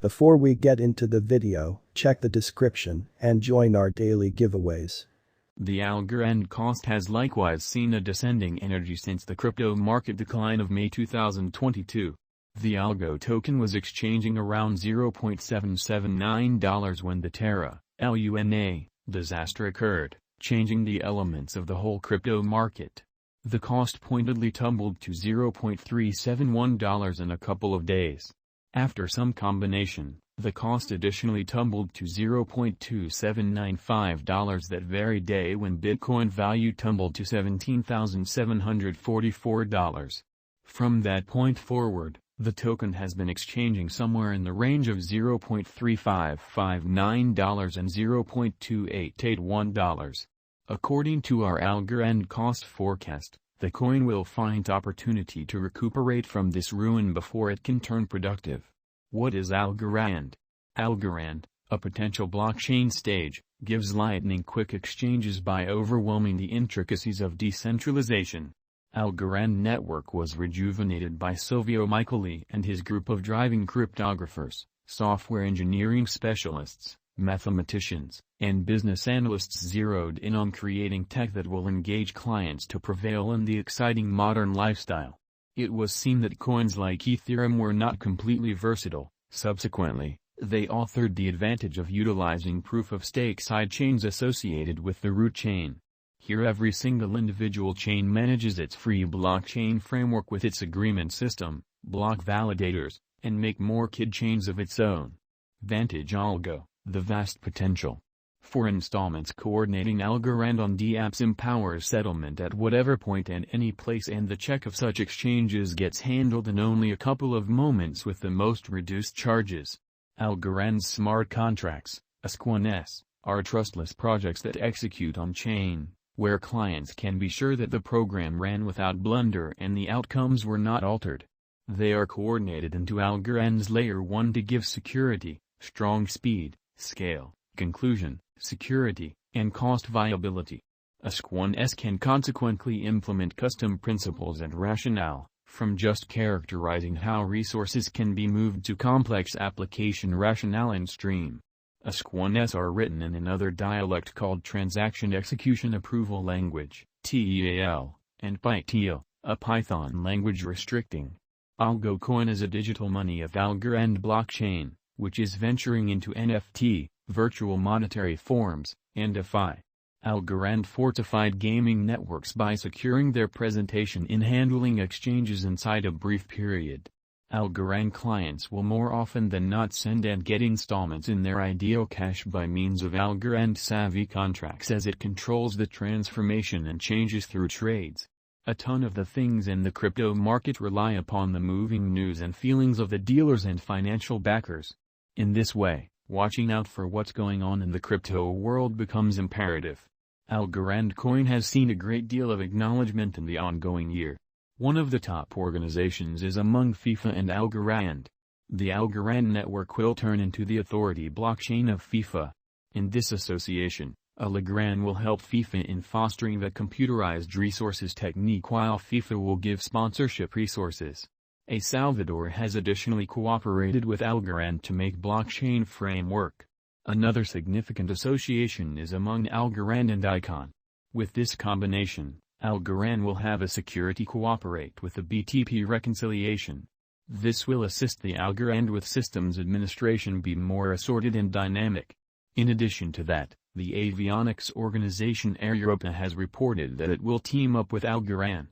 Before we get into the video, check the description and join our daily giveaways. The Algorand cost has likewise seen a descending energy since the crypto market decline of May 2022. The Algo token was exchanging around $0.779 when the Terra LUNA disaster occurred, changing the elements of the whole crypto market. The cost pointedly tumbled to $0.371 in a couple of days. After some combination, the cost additionally tumbled to $0.2795 that very day when Bitcoin value tumbled to $17,744. From that point forward, the token has been exchanging somewhere in the range of $0.3559 and $0.2881. According to our Algorand cost forecast, the coin will find opportunity to recuperate from this ruin before it can turn productive. What is Algorand? Algorand, a potential blockchain stage, gives lightning-quick exchanges by overwhelming the intricacies of decentralization. Algorand network was rejuvenated by Silvio Micheli and his group of driving cryptographers, software engineering specialists, mathematicians, and business analysts zeroed in on creating tech that will engage clients to prevail in the exciting modern lifestyle. It was seen that coins like Ethereum were not completely versatile. Subsequently, they authored the advantage of utilizing proof-of-stake sidechains associated with the root chain. Here every single individual chain manages its free blockchain framework with its agreement system, block validators, and make more kid chains of its own. Vantage Algo, the vast potential. For installments coordinating Algorand on dApps empowers settlement at whatever point and any place, and the check of such exchanges gets handled in only a couple of moments with the most reduced charges. Algorand's smart contracts, ASQNs, are trustless projects that execute on-chain, where clients can be sure that the program ran without blunder and the outcomes were not altered. They are coordinated into Algorand's Layer 1 to give security, strong speed, scale, conclusion, security, and cost viability. ASQNs can consequently implement custom principles and rationale, from just characterizing how resources can be moved to complex application rationale and stream. ASQNs are written in another dialect called Transaction Execution Approval Language, TEAL, and PyTEAL, a Python language restricting. Algo coin is a digital money of Algorand blockchain, which is venturing into NFT, virtual monetary forms, and DeFi. Algorand fortified gaming networks by securing their presentation in handling exchanges inside a brief period. Algorand clients will more often than not send and get installments in their ideal cash by means of Algorand savvy contracts, as it controls the transformation and changes through trades. A ton of the things in the crypto market rely upon the moving news and feelings of the dealers and financial backers. In this way, watching out for what's going on in the crypto world becomes imperative. Algorand coin has seen a great deal of acknowledgement in the ongoing year. One of the top organizations is among FIFA and Algorand. The Algorand network will turn into the authority blockchain of FIFA. In this association, Algorand will help FIFA in fostering the computerized resources technique, while FIFA will give sponsorship resources. El Salvador has additionally cooperated with Algorand to make blockchain framework. Another significant association is among Algorand and Icon. With this combination, Algorand will have a security cooperate with the BTP reconciliation. This will assist the Algorand with systems administration be more assorted and dynamic. In addition to that, the avionics organization Air Europa has reported that it will team up with Algorand.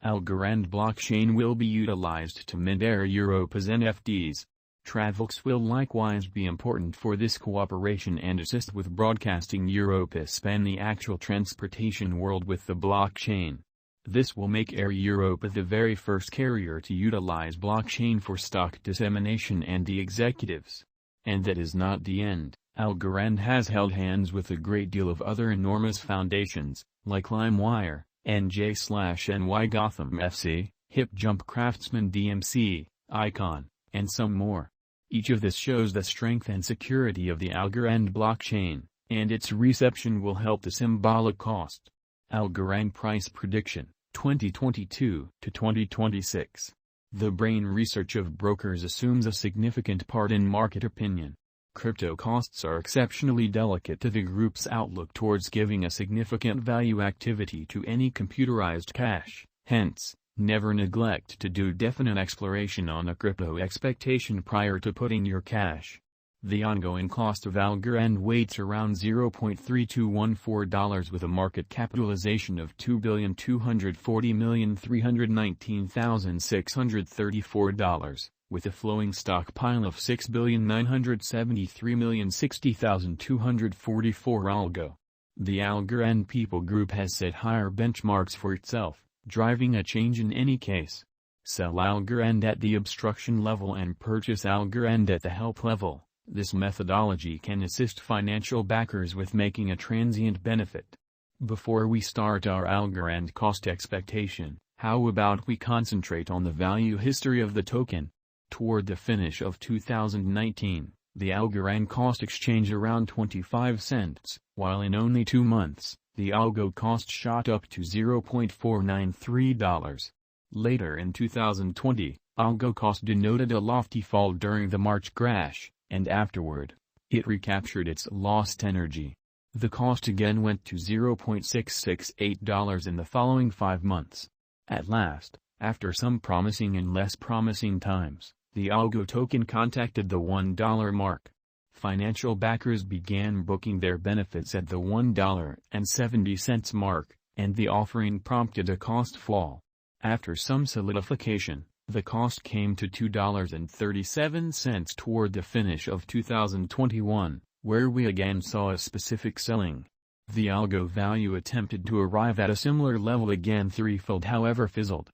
Algorand blockchain will be utilized to mint Air Europa's NFTs. Travix will likewise be important for this cooperation and assist with broadcasting Europa span the actual transportation world with the blockchain. This will make Air Europa the very first carrier to utilize blockchain for stock dissemination and the executives. And that is not the end. Algorand has held hands with a great deal of other enormous foundations, like LimeWire, NJ/NY Gotham FC, Hip Jump Craftsman DMC, Icon, and some more. Each of this shows the strength and security of the Algorand blockchain, and its reception will help the symbolic cost. Algorand price prediction, 2022 to 2026. The brain research of brokers assumes a significant part in market opinion. Crypto costs are exceptionally delicate to the group's outlook towards giving a significant value activity to any computerized cash, hence, never neglect to do definite exploration on a crypto expectation prior to putting your cash. The ongoing cost of Algorand waits around $0.3214 with a market capitalization of $2,240,319,634, with a flowing stockpile of $6,973,060,244 Algo. The Algorand People Group has set higher benchmarks for itself, driving a change in any case. Sell Algorand at the obstruction level and purchase Algorand at the help level. This methodology can assist financial backers with making a transient benefit. Before we start our Algorand cost expectation, how about we concentrate on the value history of the token? Toward the finish of 2019, the Algorand cost exchanged around 25 cents, while in only 2 months, the Algo cost shot up to $0.493. Later in 2020, Algo cost denoted a lofty fall during the March crash, and afterward, it recaptured its lost energy. The cost again went to $0.668 in the following 5 months. At last, after some promising and less promising times, the Algo token contacted the $1 mark. Financial backers began booking their benefits at the $1.70 mark, and the offering prompted a cost fall. After some solidification, the cost came to $2.37 toward the finish of 2021, where we again saw a specific selling. The Algo value attempted to arrive at a similar level again threefold, however fizzled.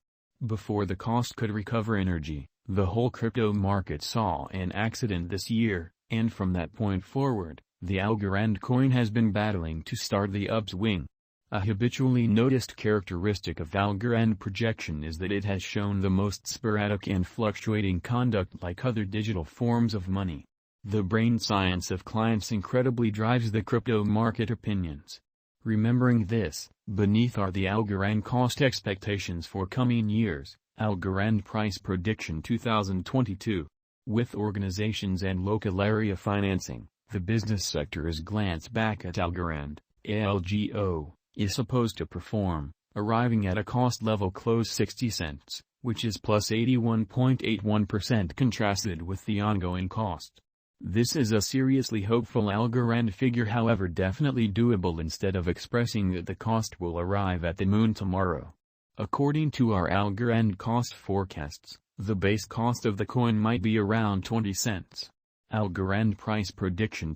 Before the cost could recover energy, the whole crypto market saw an accident this year, and from that point forward, the Algorand coin has been battling to start the upswing. A habitually noticed characteristic of Algorand projection is that it has shown the most sporadic and fluctuating conduct like other digital forms of money. The brain science of clients incredibly drives the crypto market opinions. Remembering this, beneath are the Algorand cost expectations for coming years. Algorand price prediction 2022. With organizations and local area financing, the business sector is glance back at Algorand, ALGO. Is supposed to perform, arriving at a cost level close 60 cents, which is plus 81.81% contrasted with the ongoing cost. This is a seriously hopeful Algorand figure, however definitely doable instead of expressing that the cost will arrive at the moon tomorrow. According to our Algorand cost forecasts, the base cost of the coin might be around 20 cents. Algorand price prediction